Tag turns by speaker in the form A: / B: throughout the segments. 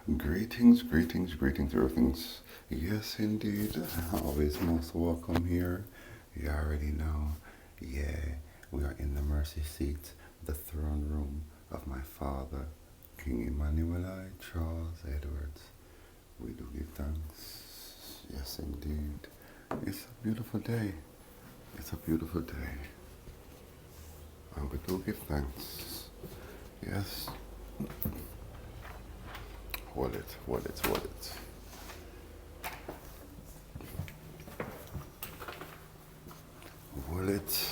A: Greetings, greetings, greetings, greetings. Yes, indeed. Always most welcome here. You already know. Yeah, we are in the mercy seat, the throne room of my father, King Emmanuel I. Charles Edwards. We do give thanks. Yes, indeed. It's a beautiful day. It's a beautiful day. And we do give thanks. Yes. Hold it, hold it, hold it. Hold it.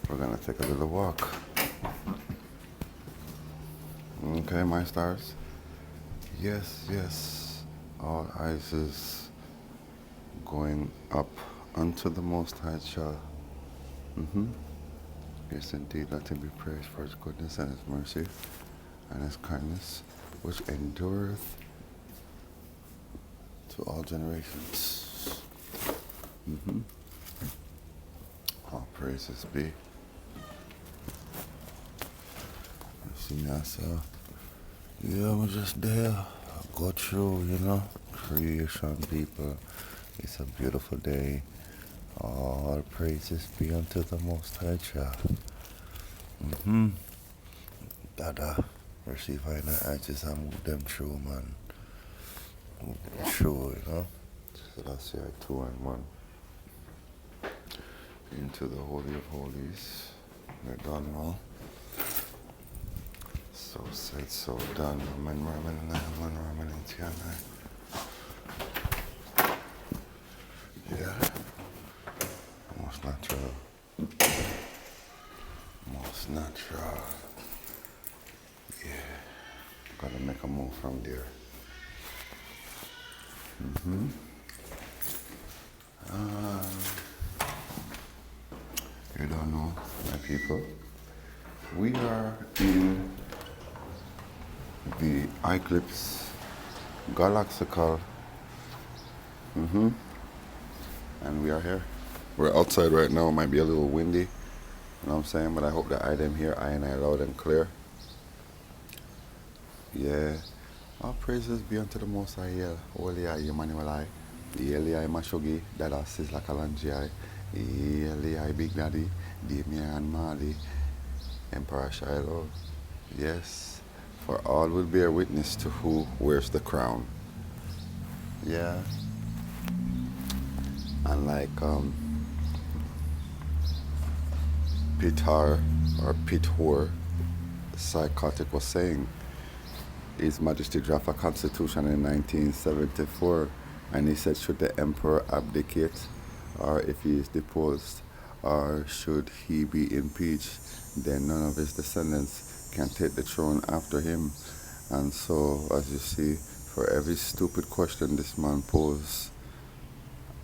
A: We're gonna take a little walk. Okay, my stars. Yes, yes. All eyes is going up unto the Most High Jah. Yes, indeed. Let him be praised for his goodness and his mercy and his kindness, which endureth to all generations. All praises be. You see myself. Yeah, I'm just there. I go through, creation, people. It's a beautiful day. All praises be unto the Most High Jah. Dada, receive I just I move them through, man. Move them through, So that's yeah, 2 and 1. Into the Holy of Holies. We're done now. So said, so done. Amen, Raman, and Amen, Raman, and Tiana. Yeah. Most natural. Most natural. Yeah. Gotta make a move from there. You don't know, my people. We are in the Iclipse Galaxical. And we are here. We're outside right now. It might be a little windy. You know what I'm saying? But I hope that I am here. I and I loud and clear. Yeah. All praises be unto the Most High. Yeah. Holy I, Emmanuel I. Eli I, Mashogi. Dada Sizzla Kalanji I. Eli I, Big Daddy. Damien Marley. Emperor Shiloh. Yes. For all will bear witness to who wears the crown. Yeah. And like Peter or Petor Psychotic was saying, His Majesty drafted a constitution in 1974, and he said should the emperor abdicate, or if he is deposed, or should he be impeached, then none of his descendants can take the throne after him. And so, as you see, for every stupid question this man posed,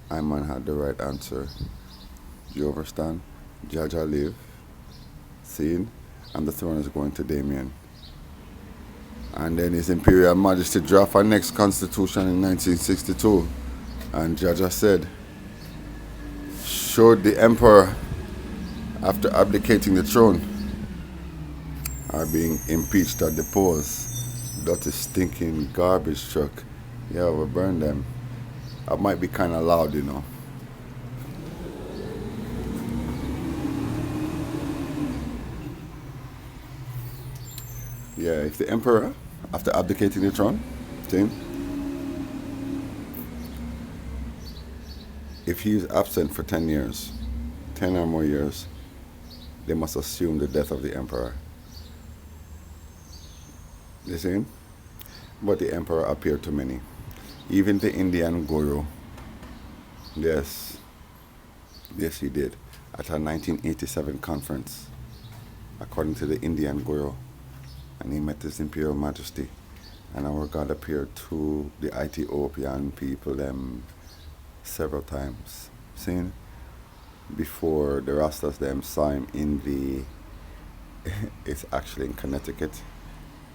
A: I man had the right answer. You understand? Jaja live, seen, and the throne is going to Damien. And then His Imperial Majesty draft our next constitution in 1962. And Jaja said, should the emperor, after abdicating the throne, are being impeached or deposed, dirty stinking garbage truck, yeah, we'll burn them. I might be kind of loud, Yeah, if the emperor, after abdicating the throne, if he is absent for 10 years, 10 or more years, they must assume the death of the emperor. You see? But the emperor appeared to many. Even the Indian guru, yes, he did, at a 1987 conference, according to the Indian guru. And he met His Imperial Majesty. And our God appeared to the Ethiopian people several times. Seen? Before the Rastas them saw him in it's actually in Connecticut.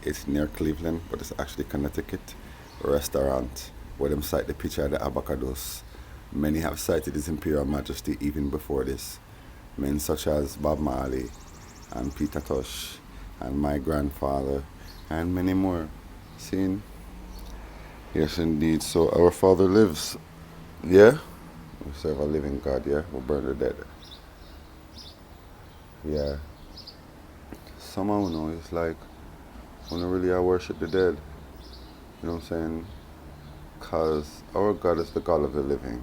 A: It's near Cleveland, but it's actually Connecticut restaurant where them cite the picture of the avocados. Many have cited His Imperial Majesty even before this. Men such as Bob Marley and Peter Tosh and my grandfather and many more Seen? Yes, indeed. So our Father lives. Yeah? We serve a living God, yeah? We burn the dead. Yeah. Somehow, it's like, when really I worship the dead. You know what I'm saying? Because our God is the God of the living.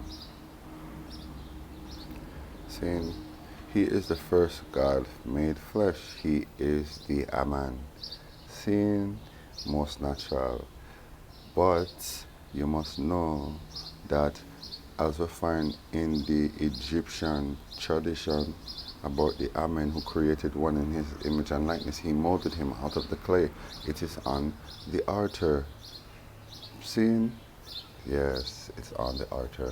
A: Saying, He is the first God made flesh. He is the Aman. Seeing, most natural. But you must know that as we find in the Egyptian tradition about the Amen who created one in his image and likeness, he molded him out of the clay. It is on the altar. Seeing? Yes, it's on the altar.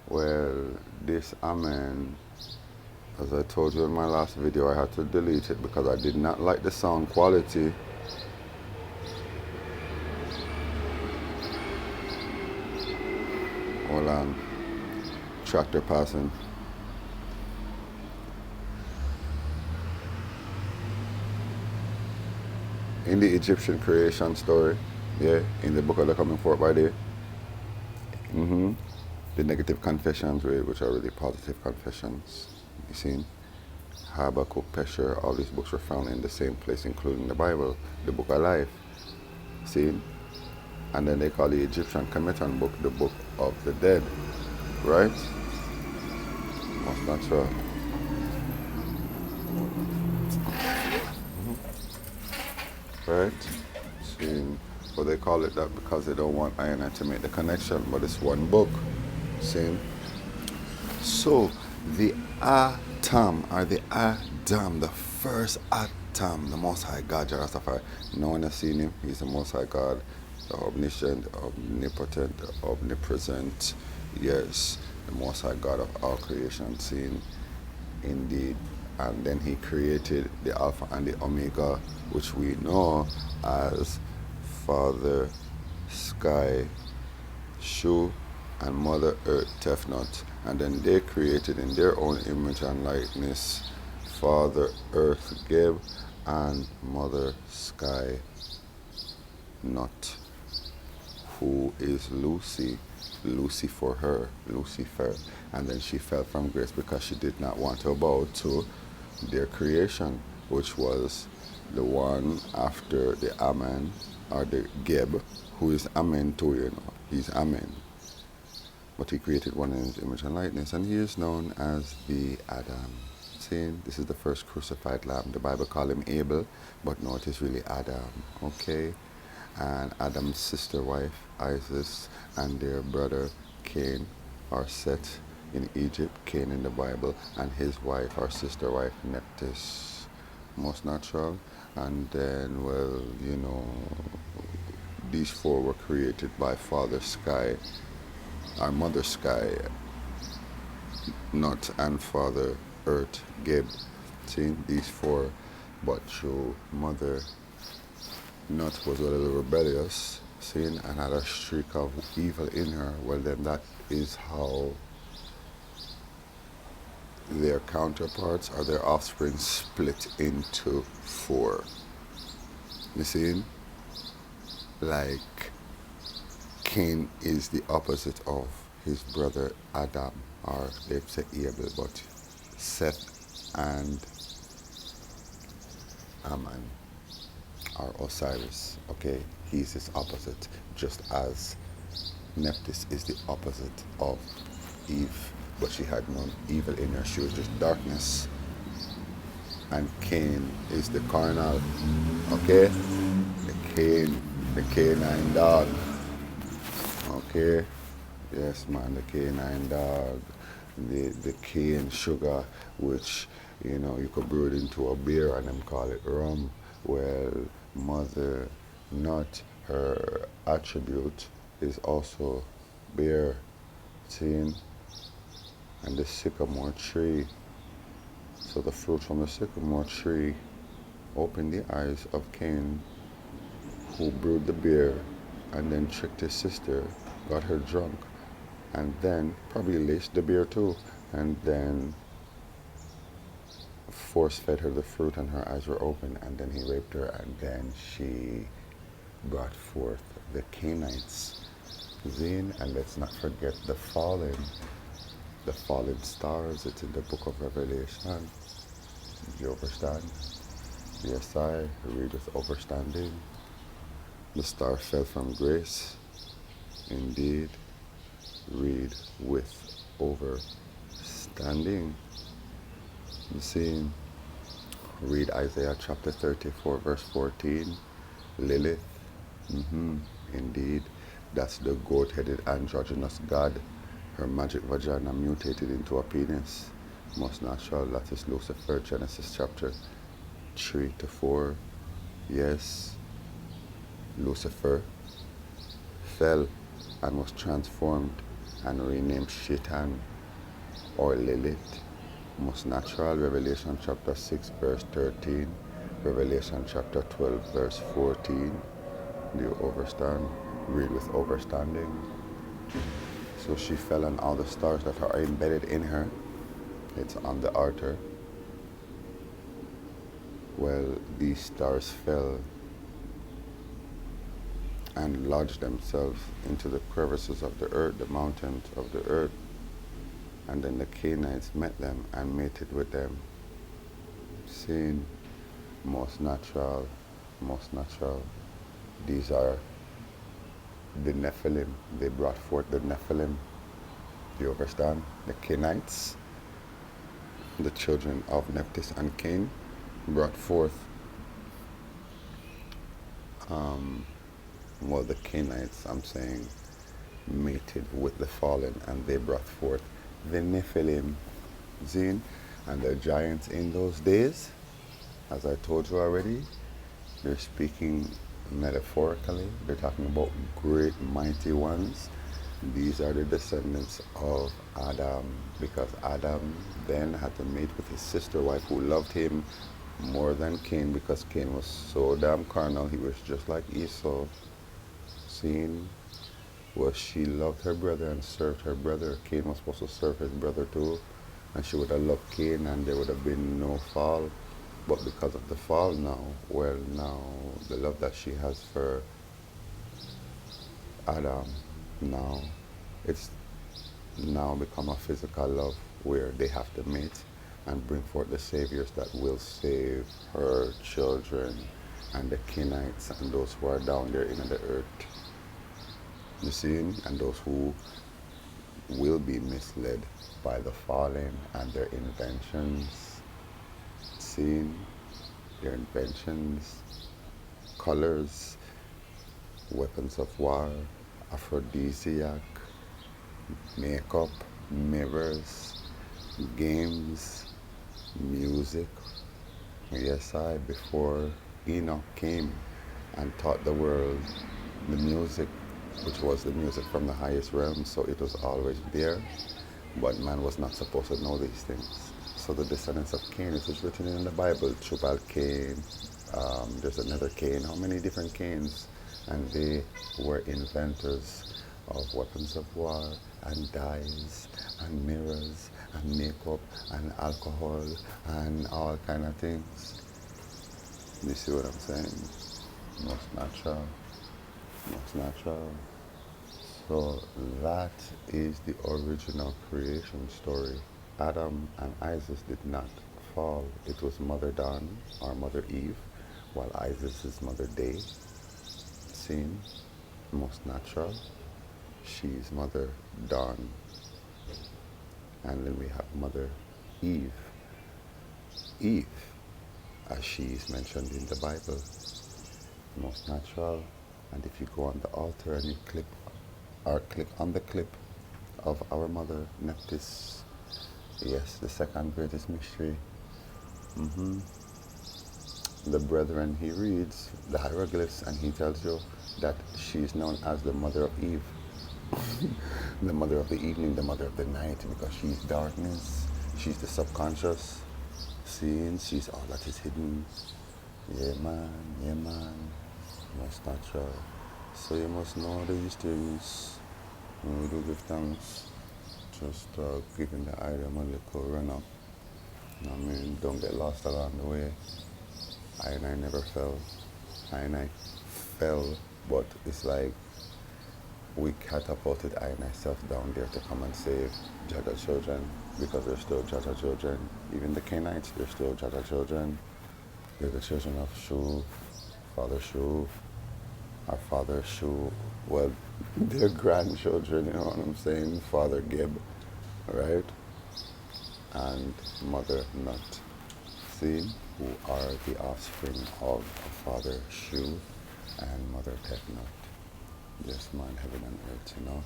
A: Well, this Amen, as I told you in my last video, I had to delete it because I did not like the sound quality. Hold on. Tractor passing. In the Egyptian creation story, yeah, in the book of the coming forth by day, the negative confessions, which are really positive confessions, you see, Habakkuk, Pesher, all these books were found in the same place, including the Bible, the book of life, see, and then they call the Egyptian Kemeton book the book of the dead, right? That's natural. Right? See, but they call it that because they don't want I and I to make the connection, but it's one book. See? So, the Atom, or the Adam, the first Atom, the Most High God, Jah Rastafari. No one has seen him. He's the Most High God, the omniscient, omnipotent, omnipresent. Yes, the Most High God of all creation, seen indeed. And then he created the Alpha and the Omega, which we know as Father Sky, Shu, and Mother Earth, Tefnut. And then they created in their own image and likeness Father Earth, Geb, and Mother Sky, Nut, who is Lucy. Lucy for her, Lucifer. And then she fell from grace because she did not want to bow to their creation, which was the one after the Amen, or the Geb, who is Amen too, He's Amen. But he created one in his image and likeness, and he is known as the Adam. See, this is the first crucified lamb. The Bible call him Abel, but no, it is really Adam, okay? And Adam's sister wife, Isis, and their brother Cain are set in Egypt, Cain in the Bible, and his wife, or sister wife, Nephthys, most natural. And then, well, these four were created by Father Sky, our Mother Sky, Nut, and Father Earth, Geb. See, these four, but through Mother Nut was a little rebellious, sin, and had a streak of evil in her. Well, then that is how their counterparts or their offspring split into four. You see? Like Cain is the opposite of his brother Adam, or they'd say Abel, but Seth and Ammon, or Osiris, okay? He's his opposite, just as Nephthys is the opposite of Eve, but she had no evil in her, she was just darkness. And Cain is the carnal, okay? The canine dog, okay? Yes, man, the canine dog, the cane sugar, which, you could brew it into a beer and them call it rum. Well, Mother Nut, her attribute is also beer, tin, and the sycamore tree. So the fruit from the sycamore tree opened the eyes of Cain, who brewed the beer and then tricked his sister, got her drunk, and then probably laced the beer too, and then force fed her the fruit and her eyes were open, and then he raped her, and then she brought forth the Canaanites. Zine, and let's not forget the fallen stars. It's in the book of Revelation. Do you understand? Yes, I read with understanding. The star fell from grace. Indeed, read with overstanding. You see, read Isaiah chapter 34, verse 14. Lilith, indeed, that's the goat-headed androgynous god. Her magic vagina mutated into a penis. Most natural, that is Lucifer, Genesis chapter 3 to 4. Yes, Lucifer fell and was transformed and renamed Shaitan or Lilith. Most natural, Revelation chapter 6 verse 13, Revelation chapter 12 verse 14. Do you understand? Read with understanding. So she fell, and all the stars that are embedded in her, it's on the altar. Well, these stars fell and lodged themselves into the crevices of the earth, the mountains of the earth. And then the Canaanites met them and mated with them. Seeing most natural. These are the Nephilim. They brought forth the Nephilim. Do you understand? The Canaanites, the children of Nephthys and Cain, brought forth, the Canaanites, I'm saying, mated with the fallen, and they brought forth the Nephilim. Zine, and the giants in those days, as I told you already, they're speaking metaphorically. They're talking about great mighty ones. These are the descendants of Adam, because Adam then had to mate with his sister wife, who loved him more than Cain, because Cain was so damn carnal. He was just like Esau. Seeing, well, she loved her brother and served her brother. Cain was supposed to serve his brother too, and she would have loved Cain, and there would have been no fall. But because of the fall now, now the love that she has for Adam, now it's now become a physical love where they have to mate and bring forth the saviors that will save her children and the Kenites and those who are down there in the earth. You see, and those who will be misled by the fallen and their inventions. Seeing their inventions, colors, weapons of war, aphrodisiac, makeup, mirrors, games, music. Yes, before Enoch came and taught the world the music, which was the music from the highest realm, so it was always there, but man was not supposed to know these things. So the descendants of Cain, it was written in the Bible, Tubal Cain, there's another Cain, how many different Cains? And they were inventors of weapons of war and dyes and mirrors and makeup and alcohol and all kind of things. You see what I'm saying? Most natural. So that is the original creation story. Adam and Isis did not fall. It was Mother Dawn or Mother Eve, while Isis is Mother Day. Seen, most natural. She's Mother Dawn. And then we have Mother Eve. Eve, as she is mentioned in the Bible. Most natural. And if you go on the altar and you click on the clip of our mother Nephthys, yes, the second greatest mystery. The brethren, he reads the hieroglyphs and he tells you that she is known as the mother of Eve, the mother of the evening, the mother of the night, because she's darkness, she's the subconscious, seeing, she's all that is hidden. Yeah man, most natural. So you must know these things. When we do give thanks, just giving the item a little run up. I mean, don't get lost along the way. I never fell. I fell But it's like we catapulted I and myself down there to come and save Jaja children because they're still Jaja children. Even the Canaanites, they're still Jaja children. They're the children of Shu, Father Shu, our father Shu. Well, their grandchildren, you know what I'm saying? Father Gib, right? And Mother Nut. See, who are the offspring of Father Shu and Mother Pet Nut. Yes, man, heaven and earth, you know.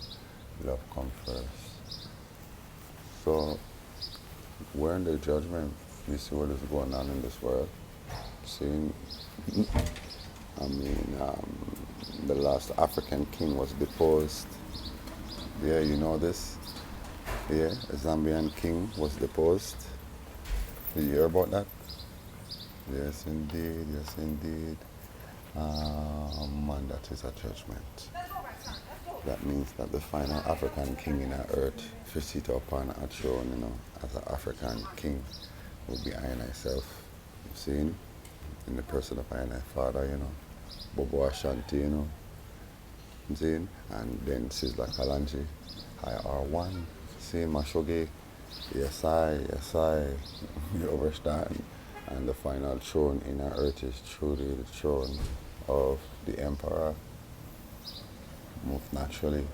A: Love come first. So, we're in the judgment. You see what is going on in this world. See, I mean, the last African king was deposed. Yeah, you know this? Yeah, a Zambian king was deposed. Did you hear about that? Yes, indeed. Yes, indeed. Man, that is a judgment. That means that the final African king in our earth should sit upon a throne, you know, as an African king would be I and myself. Seen in the person of I and my father, you know, Bobo Ashanti, you know, seen, and then Sizzla Kalonji, IR1, see Mashogi, yes I, you understand? And the final throne in our earth is truly the throne of the emperor, moved naturally.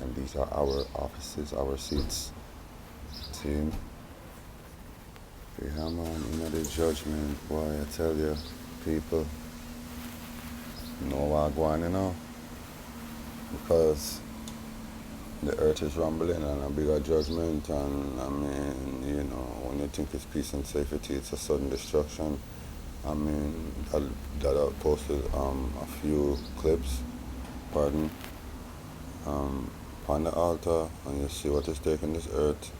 A: And these are our offices, our seats. See? Yeah, man, you know the judgment, boy, I tell you, people, know what going on, you know? Because the earth is rumbling and a bigger judgment, and I mean, you know, when you think it's peace and safety, it's a sudden destruction. I mean, that I posted a few clips, pardon, on the altar, and you see what is taking this earth.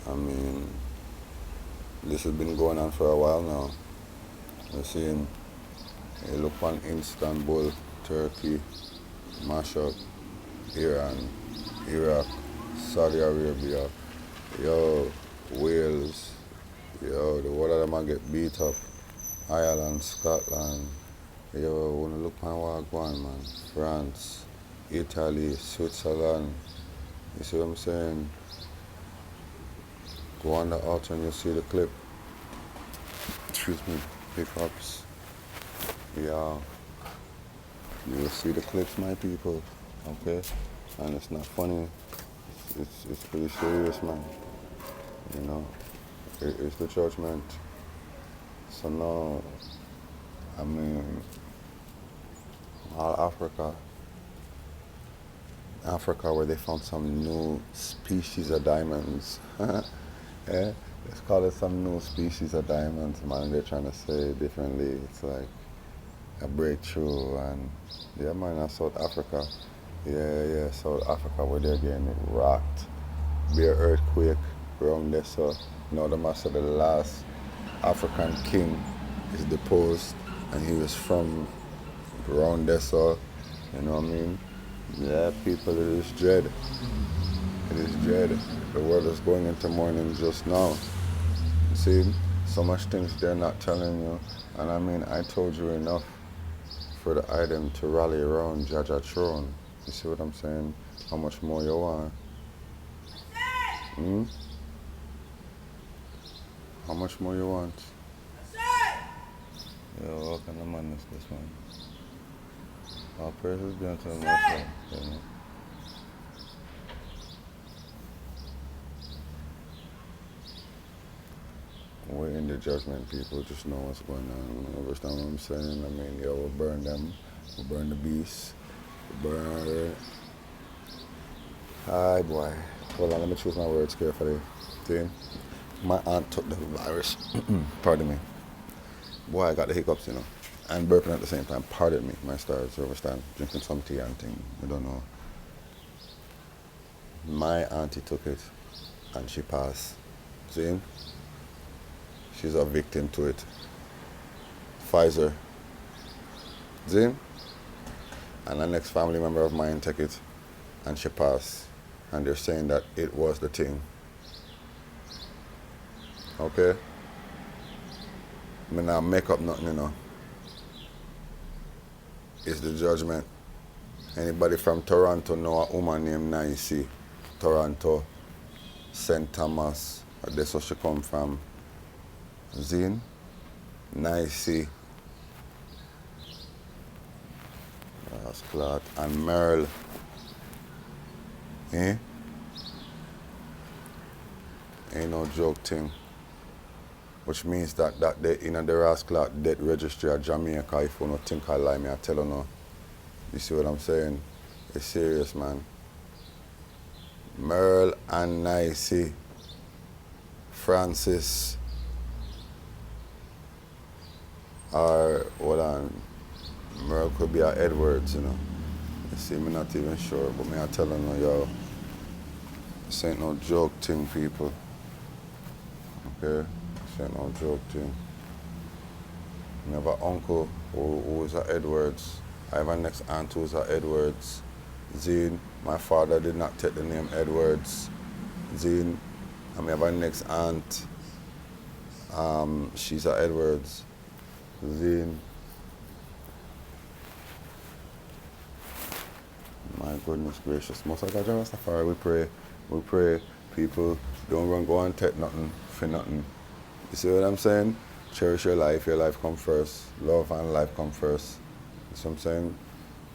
A: I mean, this has been going on for a while now. You're seeing, you look on Istanbul, Turkey, mash up, Iran, Iraq, Saudi Arabia, yo, Wales, yo, the whole of them a get beat up. Ireland, Scotland, yo, wanna look on what going, man. France, Italy, Switzerland. You see what I'm saying? Go on the altar and you'll see the clip. Excuse me, pickups. Yeah. You'll see the clips, my people. Okay? And it's not funny. It's pretty serious, man. You know? It's the judgment. So now, I mean, all Africa where they found some new species of diamonds. Yeah, let's call it some new species of diamonds, man. They're trying to say it differently. It's like a breakthrough, and yeah, man, that's South Africa. Yeah, South Africa where they're getting it rocked. Be an earthquake around there, so now the master, the last African king is deposed, and he was from around there, so you know what I mean? Yeah, people, it is dread. It is dread. The world is going into mourning just now. You see, so much things they're not telling you. And I mean, I told you enough for the item to rally around Jaja throne. You see what I'm saying? How much more you want? Hmm? How much more you want? Yo, what kind of man is this one? All praises be unto the Most High. You know? We're in the judgment, people. Just know what's going on. You understand what I'm saying? I mean, yo, we'll burn them. We'll burn the beasts. We'll burn all that. Hi, boy. Hold on, let me choose my words carefully. See? My aunt took the virus. Pardon me. Boy, I got the hiccups, you know. And burping at the same time. Pardon me, my stars. You understand? Drinking some tea and thing. I don't know. My auntie took it and she passed. See? She's a victim to it. Pfizer. See? And the next family member of mine took it and she passed. And they're saying that it was the thing. Okay? I mean, I make up nothing, you know. is the Judgement. Anybody from Toronto know a woman named Nicey? Toronto, St. Thomas, that's where she come from. Zine, Nicey, that's Clark, and Merle. Eh? Ain't no joke thing. Which means that they in the Rascal death registry of Jamaica, if you don't think I lie, me I tell you no. You see what I'm saying? It's serious, man. Merle and Nicey, Francis, or hold on, Merle could be a Edwards, you know. You see, me not even sure, but me I tell you no, yo. This ain't no joke thing, people. Okay? This ain't no joke thing. I have an uncle who is a Edwards. I have a next aunt who's a Edwards. Zine, my father did not take the name Edwards. Zine, I have a next aunt. She's a Edwards. Zine. My goodness gracious. Most of the Rastafari, we pray, people don't run go and take nothing for nothing. You see what I'm saying? Cherish your life come first. Love and life come first. You see what I'm saying?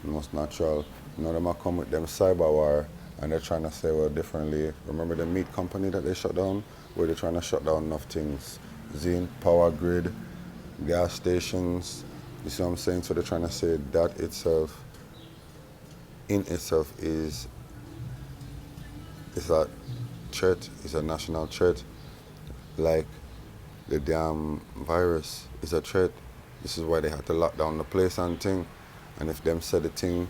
A: Most natural. None of them are come with them cyber war and they're trying to say well differently. Remember the meat company that they shut down? Where they're trying to shut down enough things. Zine, power grid, gas stations. You see what I'm saying? So they're trying to say that itself, in itself is a threat, is a national threat. Like the damn virus is a threat. This is why they had to lock down the place and thing. And if them said the thing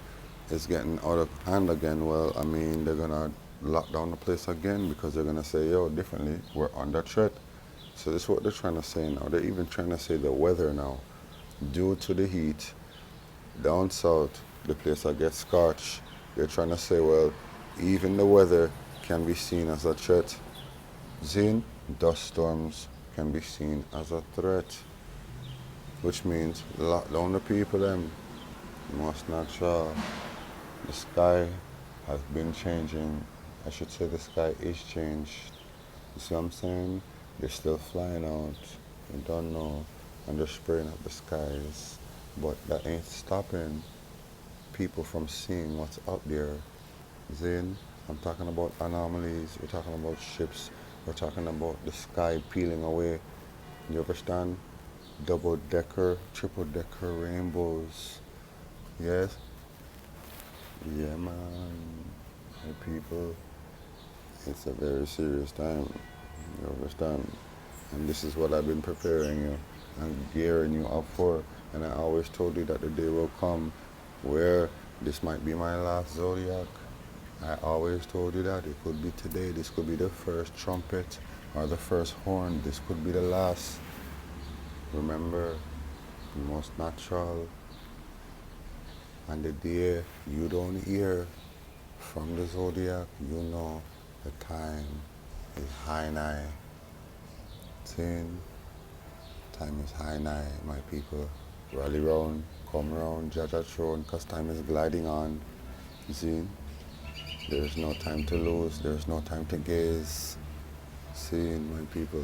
A: is getting out of hand again, well, I mean, they're gonna lock down the place again because they're gonna say, yo, differently, we're under threat. So this is what they're trying to say now. They're even trying to say the weather now. Due to the heat, down south, the place will get scorched. They're trying to say, well, even the weather can be seen as a threat. Zine, dust storms can be seen as a threat. Which means lock down the people them. Most natural. The sky has been changing. I should say the sky is changed. You see what I'm saying? They're still flying out. You don't know. And they're spraying up the skies. But that ain't stopping people from seeing what's out there. Zane, I'm talking about anomalies. We're talking about ships. We're talking about the sky peeling away. You understand? Double-decker, triple-decker rainbows. Yes? Yeah, man. Hey, people. It's a very serious time. You understand? And this is what I've been preparing you and gearing you up for. And I always told you that the day will come where this might be my last zodiac. I always told you that. It could be today. This could be the first trumpet or the first horn. This could be the last. Remember, the most natural. And the day you don't hear from the zodiac, you know the time is high nigh. Tin, time is high nigh, my people. Rally round, come round, Jaja throne, cause time is gliding on. See, there is no time to lose, there is no time to gaze. See, my people.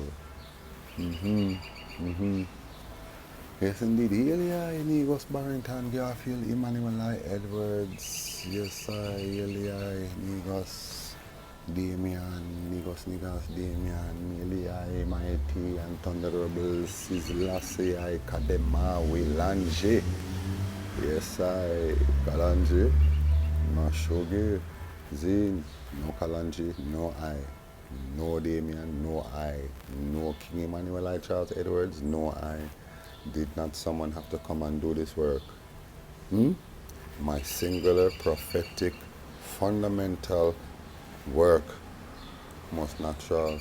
A: Yes, indeed. Elia, Nigos Barrington, Garfield, Emmanuel I. Edwards. Yes, Elia, Nigos, Damian, Nigos, Damian, Elia, Mighty, and Thunderable, Sizzlassie, I, Kadema, Wilange. Yes, I, Kalanji, Mashogi, Zin, no Kalanji, no I. No Damian, no I. No King Emmanuel I. Charles Edwards, no I. Did not someone have to come and do this work? My singular, prophetic, fundamental work. Most natural.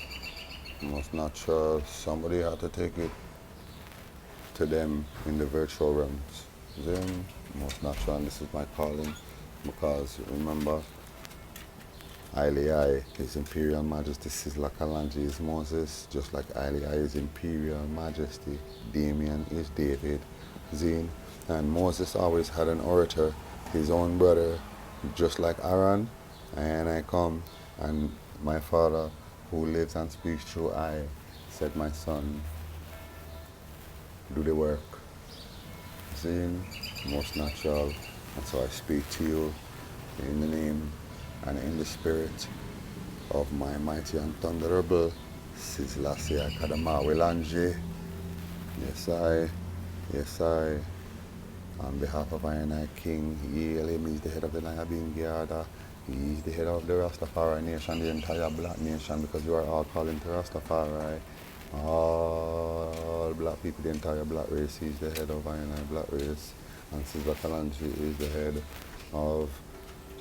A: Somebody had to take it to them in the virtual realms. Then, most natural, and this is my calling. Because remember, Haile I, His Imperial Majesty Sizzla Kalonji is Moses, just like Haile I is Imperial Majesty. Damien is David. Zine, And Moses always had an orator, his own brother, just like Aaron. And I come, and my father, who lives and speaks through I, said, my son, do the work. Seeing, most natural. And so I speak to you in the name and in the spirit of my mighty and thunderable Sizzlasia Kadama Wilanje. Yes I, on behalf of I and I King, Elim is the head of the Nayabin Giada. He is the head of the Rastafari nation, the entire black nation, because you are all calling to Rastafari. All black people, the entire black race, he is the head of I and I black race. And Sizzla Kalonji is the head of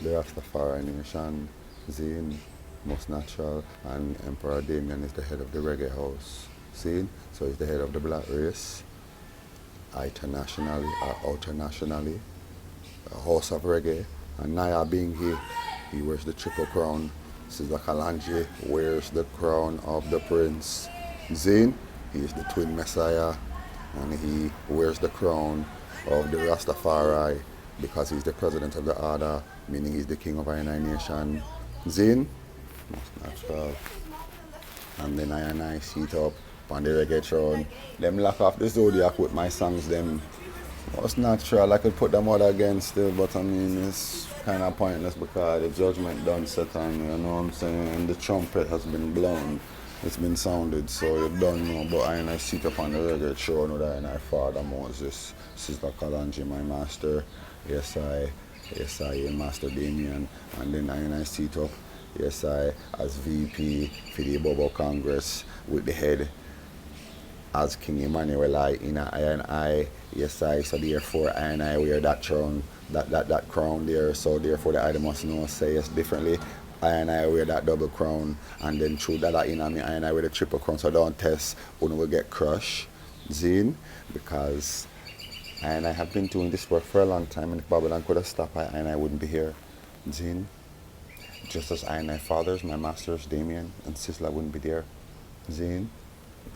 A: the Rastafari nation. Zine, most natural, and Emperor Damien is the head of the reggae house. See? So he's the head of the black race, internationally or internationally, a house of reggae. And Naya being here, he wears the triple crown. Sizzla Kalonji wears the crown of the prince. Zine, he is the twin messiah, and he wears the crown of the Rastafari because he's the president of the order, meaning he's the king of our nation. Zine, most natural. And then I sit up on the reggae throne. Them lock off the zodiac with my songs, them most natural. I could put them out again still, but I mean it's kind of pointless because the judgment done set on, you know what I'm saying? And the trumpet has been blown. It's been sounded, so you don't know. But I sit up on the reggae throne with I and I Father Moses, Sizzla Kalonji, my master. Yes I, Master Damien. And then I sit up, yes I, as VP for the Bobo Congress with the head as King Emmanuel I in I and I. Yes I, so therefore I and I wear that throne, that crown there. So therefore the item must know say yes differently. I and I wear that double crown, and then through that in me, I and I wear the triple crown. So don't test when we get crushed, Zine, because I and I have been doing this work for a long time, and if Babylon could have stopped, I and I wouldn't be here, Zine. Just as I and I fathers, my masters, Damien and Sizzla wouldn't be there, Zine.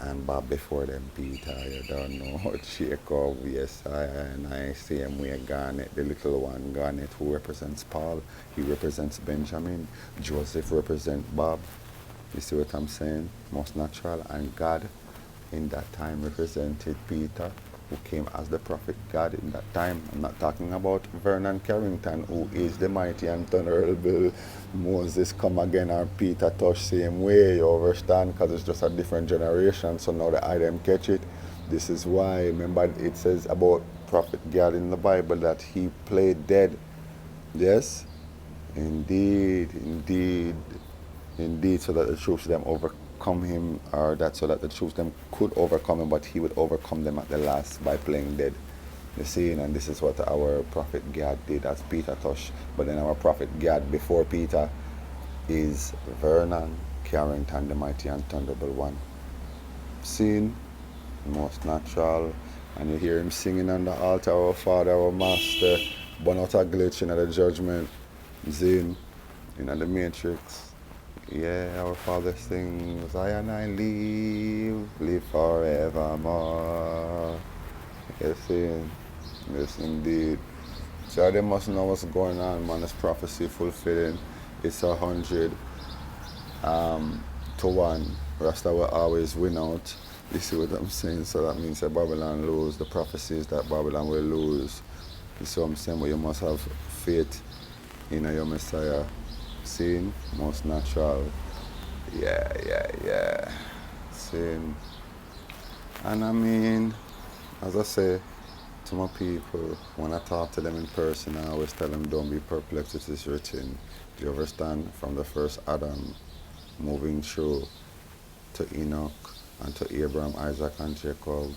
A: And Bob before them, Peter, you don't know, Jacob, yes, I and I, same way, Garnet, the little one, Garnet, who represents Paul, he represents Benjamin, Joseph represents Bob, you see what I'm saying? Most natural, and God in that time represented Peter, who came as the prophet God in that time. I'm not talking about Vernon Carrington, who is the mighty and honorable Moses come again, or Peter touch same way, you understand? Because it's just a different generation, so now the item catch it. This is why, remember it says about prophet God in the Bible that he played dead. Yes? Indeed, so that the troops them overcome him, or that so that the troops them could overcome him, but he would overcome them at the last by playing dead. You see, and this is what our prophet Gad did as Peter touched. But then our prophet Gad before Peter is Vernon Carrington, the mighty and thunderable one. Seen, most natural, and you hear him singing on the altar, our Father, our Master, born out a glitch in the judgment, Zin, in the Matrix. Yeah, our Father sings, I and I live forevermore. Yes, yes, indeed. So they must know what's going on, man. This prophecy fulfilling. It's 100 to 1. Rasta will always win out. You see what I'm saying? So that means that Babylon lose. The prophecy is that Babylon will lose. You see what I'm saying? But you must have faith in your Messiah. Seeing, most natural. Yeah. Seeing. And I mean, as I say to my people, when I talk to them in person, I always tell them, don't be perplexed, it is written. Do you understand? From the first Adam, moving through to Enoch, and to Abraham, Isaac, and Jacob,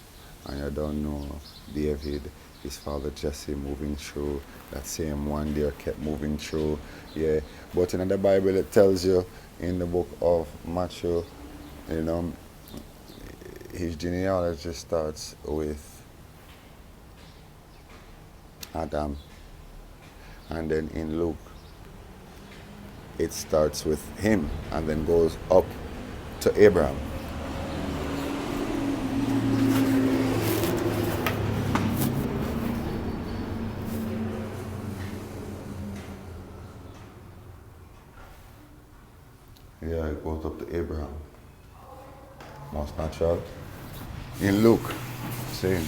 A: and you don't know David, his father Jesse, moving through. That same one there kept moving through. Yeah, but in the Bible it tells you in the book of Matthew, you know, his genealogy starts with Adam, and then in Luke it starts with him and then goes up to Abraham. Yeah, it goes up to Abraham. Most natural. In Luke, same.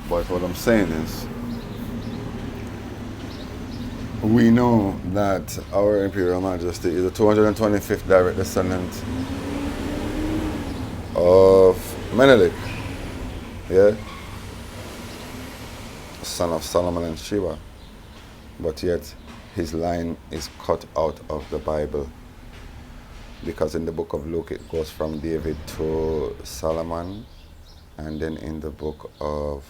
A: But what I'm saying is, we know that our Imperial Majesty is the 225th direct descendant of Menelik, yeah, son of Solomon and Sheba. But yet, his line is cut out of the Bible, because in the book of Luke it goes from David to Solomon, and then in the book of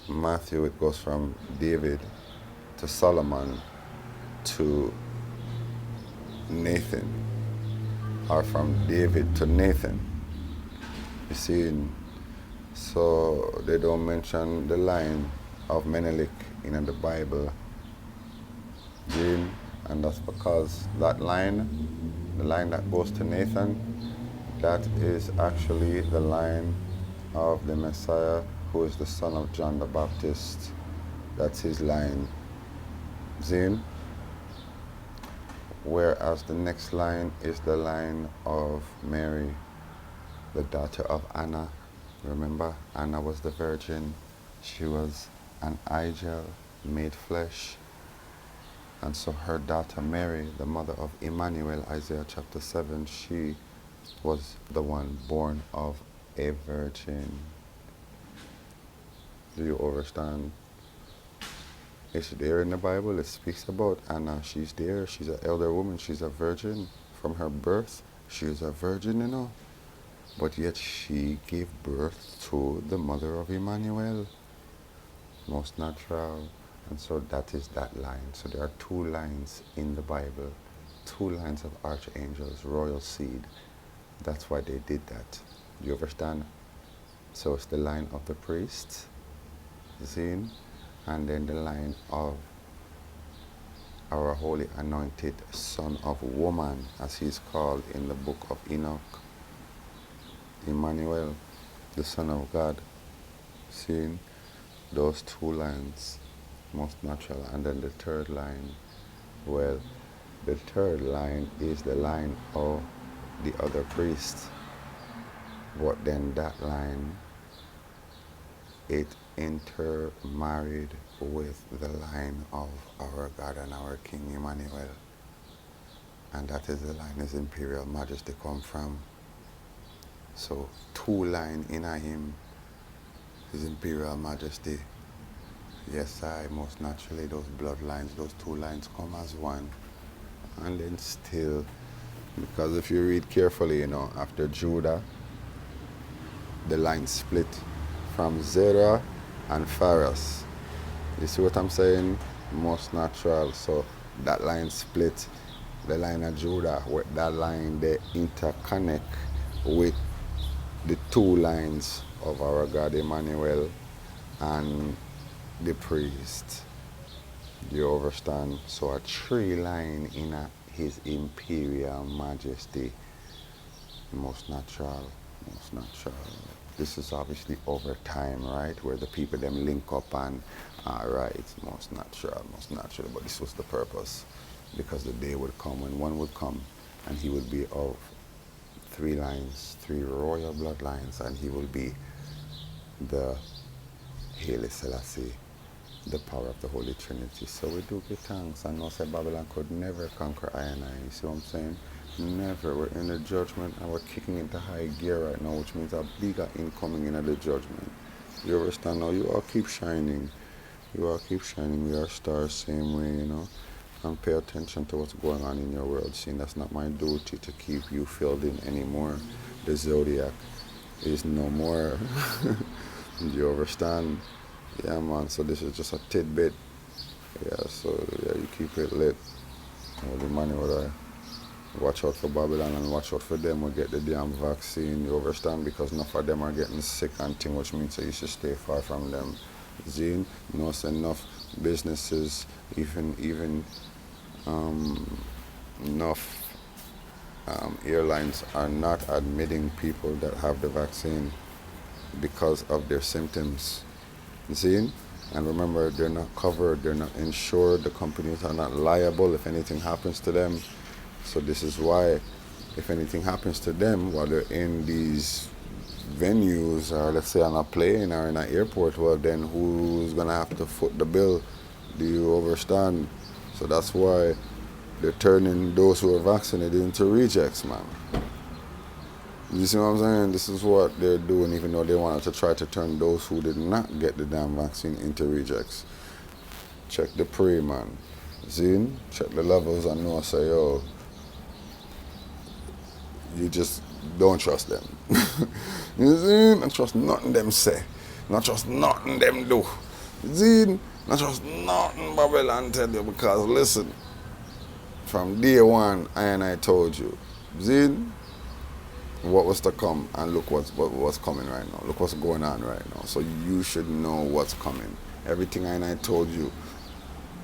A: Matthew it goes from David to Solomon to Nathan, or from David to Nathan. You see, so they don't mention the line of Menelik in the Bible, and that's because that line, the line that goes to Nathan, that is actually the line of the Messiah, who is the son of John the Baptist. That's his line. Zin. Whereas the next line is the line of Mary, the daughter of Anna. Remember, Anna was the virgin. She was an angel made flesh. And so her daughter Mary, the mother of Emmanuel, Isaiah chapter 7, she was the one born of a virgin. Do you understand? It's there in the Bible. It speaks about Anna. She's there. She's an elder woman. She's a virgin from her birth. She is a virgin, you know. But yet she gave birth to the mother of Emmanuel. Most natural. And so that is that line. So there are two lines in the Bible. Two lines of archangels, royal seed. That's why they did that. You understand? So it's the line of the priest, Zin, and then the line of our holy anointed son of woman, as he's called in the book of Enoch. Emmanuel, the Son of God. Seeing those two lines, most natural. And then the third line, well, the third line is the line of the other priest. But then that line, it intermarried with the line of our God and our King Emmanuel. And that is the line His Imperial Majesty come from. So two line in him, His Imperial Majesty. Yes, most naturally those bloodlines, those two lines come as one. And then still, because if you read carefully, you know, after Judah, the line split from Zerah and Phares. You see what I'm saying? Most natural. So that line split, the line of Judah, with that line, they interconnect with the two lines of our God Emmanuel and the priest. You understand? So a three line in His Imperial Majesty. Most natural. Most natural. This is obviously over time, right? Where the people them link up and right, most natural, but this was the purpose. Because the day would come when one would come and he would be of three lines, three royal bloodlines, and he will be the Haile Selassie, the power of the Holy Trinity. So we do give thanks. I know say Babylon could never conquer I and I. You see what I'm saying? Never. We're in the judgment and we're kicking into high gear right now, which means a bigger incoming into the judgment. You understand now? You all keep shining. You all keep shining. We are stars same way, you know. And pay attention to what's going on in your world. Seeing that's not my duty to keep you filled in anymore. The zodiac is no more. Do you understand? Yeah, man. So this is just a tidbit. Yeah, so yeah, you keep it lit. The money what I watch out for Babylon and watch out for them will get the damn vaccine. You understand? Because enough of them are getting sick and thing, which means that you should stay far from them. Zine, no, it's enough businesses, even enough airlines are not admitting people that have the vaccine because of their symptoms. See? And remember, they're not covered, they're not insured, the companies are not liable if anything happens to them. So this is why, if anything happens to them while they're in these venues, or let's say on a plane or in an airport, well then who's gonna have to foot the bill? Do you understand? So that's why they're turning those who are vaccinated into rejects, man. You see what I'm saying? This is what they're doing, even though they wanted to try to turn those who did not get the damn vaccine into rejects. Check the prey, man. Zine, check the levels and know, say, yo, you just don't trust them. You see? Not trust nothing them say. Not trust nothing them do. See? Not trust nothing Babylon tell you, because listen, from day one, I told you, see, what was to come, and look what's coming right now. Look what's going on right now. So you should know what's coming. Everything I told you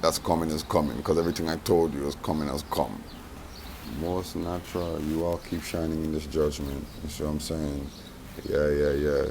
A: that's coming is coming, because everything I told you is coming has come. Most natural, you all keep shining in this judgment. You see what I'm saying? Yeah.